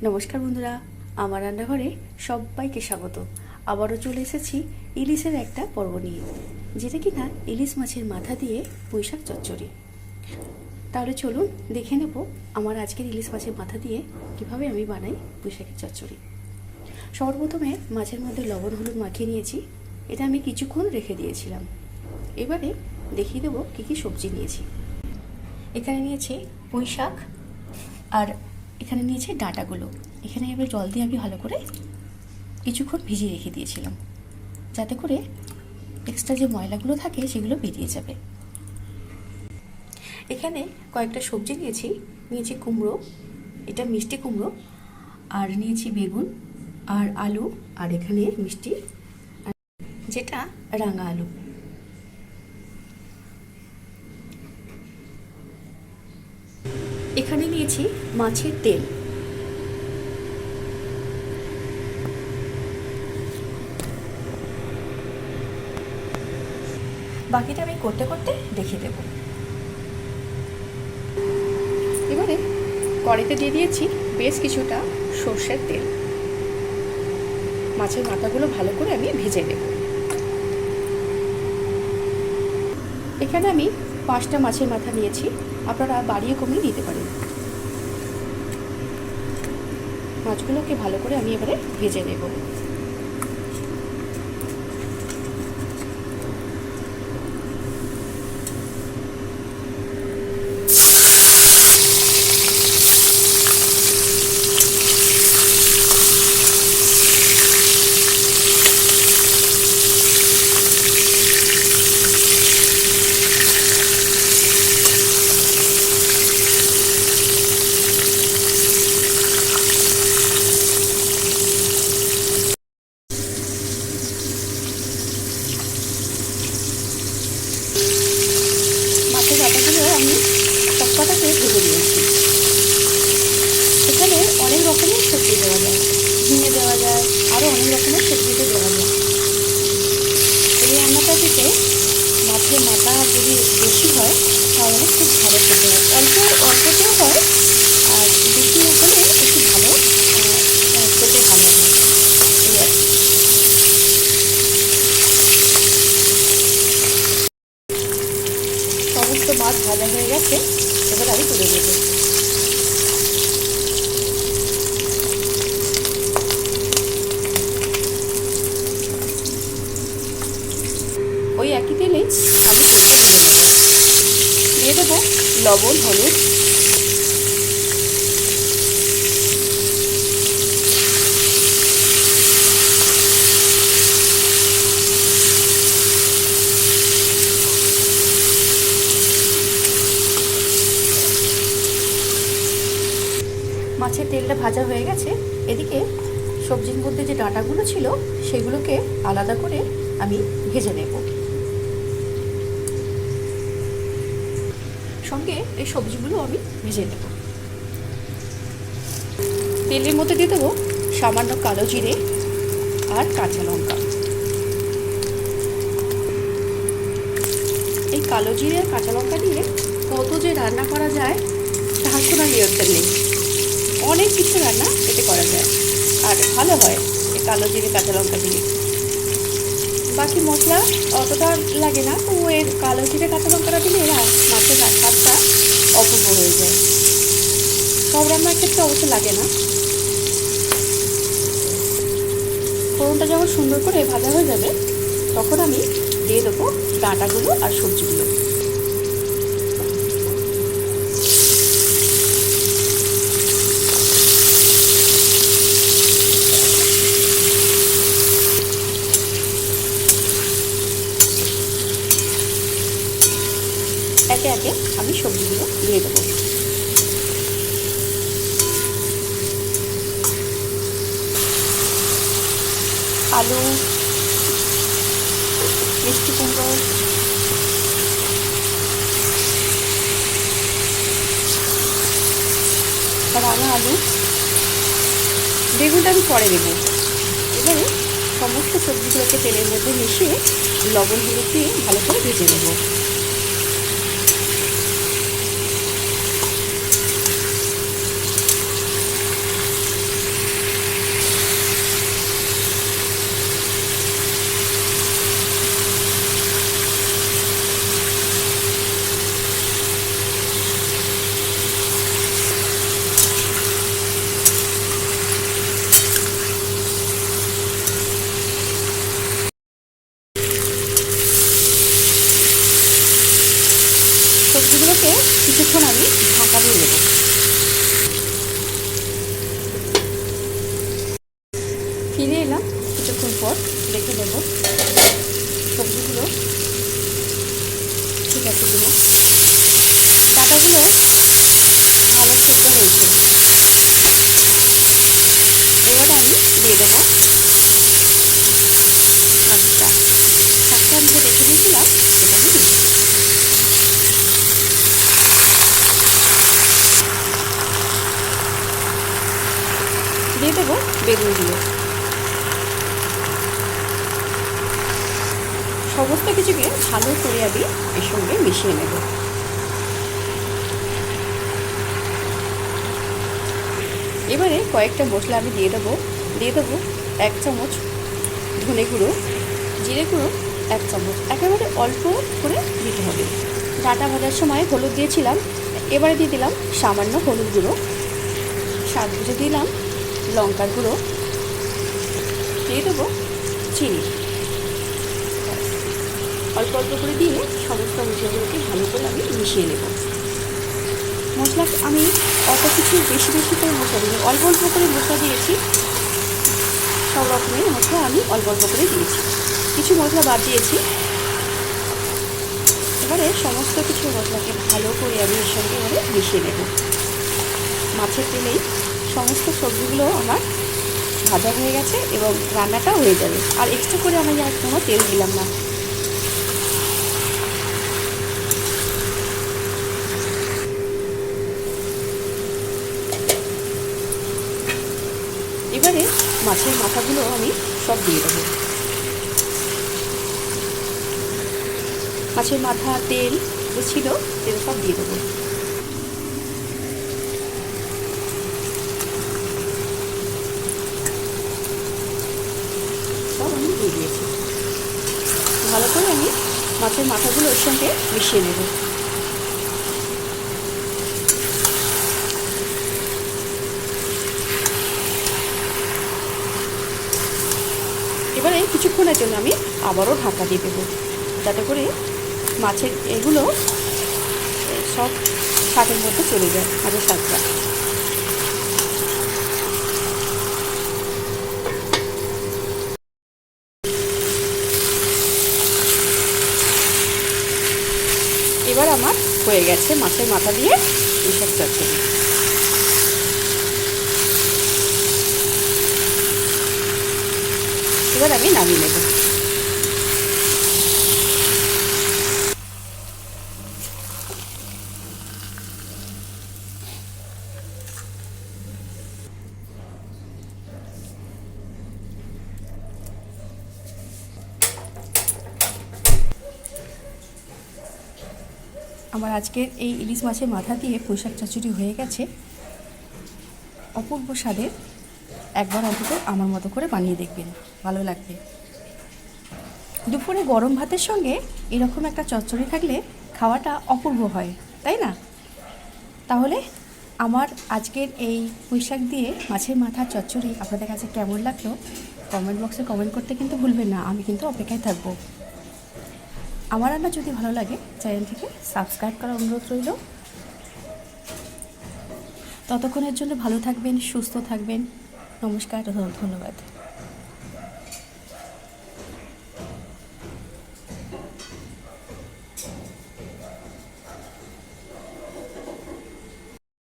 নমস্কার বন্ধুরা, আমার রান্নাঘরে সবাইকে স্বাগত। আবারও চলে এসেছি ইলিশের একটা পর্ব নিয়ে, যেটা কিনা ইলিশ মাছের মাথা দিয়ে পুঁইশাক চচ্চড়ি। তাহলে চলুন দেখে নেব আমার আজকের ইলিশ মাছের মাথা দিয়ে কিভাবে আমি বানাই পুঁইশাকের চচ্চড়ি। সর্বপ্রথমে মাছের মধ্যে লবণ হলুদ মাখিয়ে নিয়েছি, এটা আমি কিছুক্ষণ রেখে দিয়েছিলাম। এবারে দেখিয়ে দেবো কী কী সবজি নিয়েছি। এখানে নিয়েছি পুঁইশাক আর এখানে নিয়েছি ডাঁটাগুলো। এখানে এবার জল দিয়ে আমি ভালো করে কিছুক্ষণ ভিজিয়ে রেখে দিয়েছিলাম, যাতে করে এক্সট্রা যে ময়লাগুলো থাকে সেগুলো বেরিয়ে যাবে। এখানে কয়েকটা সবজি নিয়েছি কুমড়ো, এটা মিষ্টি কুমড়ো, আর নিয়েছি বেগুন আর আলু, আর এখানে মিষ্টি যেটা রাঙা আলু। এখানে নিয়েছি মাছের তেল। বাকিটা আমি করতে করতে দেখিয়ে দেব। এবারে কড়াইতে দিয়ে দিয়েছি বেশ কিছুটা সর্ষের তেল। মাছের মাথাগুলো ভালো করে আমি ভেজে নেব। এখানে আমি 5টা মাছের মাথা নিয়েছি, আপনারা বাড়িয়ে কমিয়ে নিতে পারেন। মাছগুলোকে ভালো করে আমি এবারে ভেজে নেব। মাছের ডাঁটাগুলো আমি সবকটাকে ভেজে নিয়েছি। এখানে অনেক রকমের সবজি দেওয়া যায়, ঝিঙে দেওয়া যায়, আরও অনেক রকমের সবজিতে দেওয়া যায়। এই রান্নাটা থেকে মাছের মাথা যদি বেশি হয় তাহলে খুব ভালো খেতে হয়। অল্পতেও হয়, আর বেশি না হলে একটু ভালো খেতে ভালো হয়। এই আর কি। সমস্ত মাছ ভাজা হয়ে গেছে, এবার আমি তুলে দেবো। ওই একই তেলেই আমি তেলটা দিয়ে দেবো লবণ হলুদ, মাছের তেলটা ভাজা হয়ে গেছে। এদিকে সবজির মধ্যে যে ডাঁটাগুলো ছিল সেগুলোকে আলাদা করে আমি ভেজে নেব। সঙ্গে এই সবজিগুলো আমি ভেজে নেব। তেলের মধ্যে দিয়ে দেবো সামান্য কালো জিরে আর কাঁচা লঙ্কা। এই কালো জিরে আর কাঁচা লঙ্কা দিয়ে কত যে রান্না করা যায় তার কোনো নিয়ন্ত্রণ নেই। অনেক কিছু রান্না এতে করা যায়, আর ভালো হয় এই কালো জিরে কাঁচা লঙ্কা দিয়ে। বাকি মশলা অতটা লাগে না, তো এর কালো জিরে কাঁচা লঙ্কাটা দিলে মাছের স্বাদটা অপূর্ব হয়ে যায়। সব রান্নার ক্ষেত্রে অবশ্য লাগে না। ফোড়নটা যখন সুন্দর করে ভাজা হয়ে যাবে তখন আমি দিয়ে দেবো ডাঁটাগুলো আর সবজিগুলো। একে একে আমি সবজিগুলো দিয়ে দেবো। আলু, মিষ্টি কুমড়ো, রাঙা আলু, বেগুনটা আমি পরে দেবো। এবারে সমস্ত সবজিগুলোকে তেলের মধ্যে মিশিয়ে লবণ হলুদ দিয়ে ভালো করে ভেজে নেব। কিছুক্ষণ আমি ঢাকা দিয়ে দেবো। ফিরে এলাম কিছুক্ষণ পর, দেখে দেবো সবজিগুলো ঠিক আছে কিনা। ডাটাগুলো ভালো সিদ্ধ হয়েছে। এবার আমি দিয়ে দেবো শাকটা। শাকটা আমি যে রেখে দিয়েছিলাম সেটা আমি দিয়ে দেবো। দিয়ে দেবো বেগুনগুলো। সমস্ত কিছুকে ভালো করে আমি এর সঙ্গে মিশিয়ে নেব। এবারে কয়েকটা মশলা আমি দিয়ে দেবো। 1 চামচ ধনে গুঁড়ো, জিরে গুঁড়ো 1 চামচ, একেবারে অল্প করে দিতে হবে। ডাটা ভাজার সময় হলুদ দিয়েছিলাম, এবারে দিয়ে দিলাম সামান্য হলুদ গুঁড়ো, স্বাদ বুঝে দিলাম লঙ্কার গুঁড়ো, দিয়ে দেবো চিনি। অল্প অল্প করে দিয়ে সমস্ত মশলাগুলোকে ভালো করে আমি মিশিয়ে নেব। মশলা আমি অত কিছু বেশি করে মশলা দিই, অল্প অল্প করে মশলা দিয়েছি। সব রকমের মশলা আমি অল্প অল্প করে দিয়েছি, কিছু মশলা বাদ দিয়েছি। এবারে সমস্ত কিছু মশলাকে ভালো করে আমি এর সঙ্গে এবারে মিশিয়ে নেব। মাছের তেলেই সমস্ত সবজিগুলো আমার ভাজা হয়ে গেছে এবং রান্নাটাও হয়ে যাবে, আর এক্সট্রা করে আমি আর কোনো তেল দিলাম না। এবারে মাছের মাথাগুলো আমি সব দিয়ে দেবো। মাছের মাথা তেল যে ছিল তেল সব দিয়ে দেবো। সব আমি দিয়ে দিয়েছি। ভালো করে আমি মাছের মাথাগুলো ওর সঙ্গে মিশিয়ে নেব। এবারে কিছুক্ষণের জন্য আমি আবারও ঢাকা দিয়ে দেবো, যাতে করে মাছের এগুলো সব শাকের মধ্যে চলে যায়, মাছের শাকটা। এবার আমার হয়ে গেছে মাছের মাথা দিয়ে পুঁইশাক চচ্চড়ি। এবার আমি নামিয়ে নেব। আমার আজকের এই ইলিশ মাছের মাথা দিয়ে পুঁইশাক চচ্চড়ি হয়ে গেছে। অপূর্ব স্বাদের, একবার অন্তত আমার মতো করে বানিয়ে দেখবেন, ভালো লাগবে। দুপুরে গরম ভাতের সঙ্গে এরকম একটা চচ্চড়ি থাকলে খাওয়াটা অপূর্ব হয়, তাই না? তাহলে আমার আজকের এই পুঁইশাক দিয়ে মাছের মাথার চচ্চড়ি আপনাদের কাছে কেমন লাগলো কমেন্ট বক্সে কমেন্ট করতে কিন্তু ভুলবেন না, আমি কিন্তু অপেক্ষায় থাকবো। আমার রান্না যদি ভালো লাগে চ্যানেলটিকে সাবস্ক্রাইব করার অনুরোধ রইল। ততক্ষণের জন্য ভালো থাকবেন, সুস্থ থাকবেন। নমস্কার, ধন্যবাদ।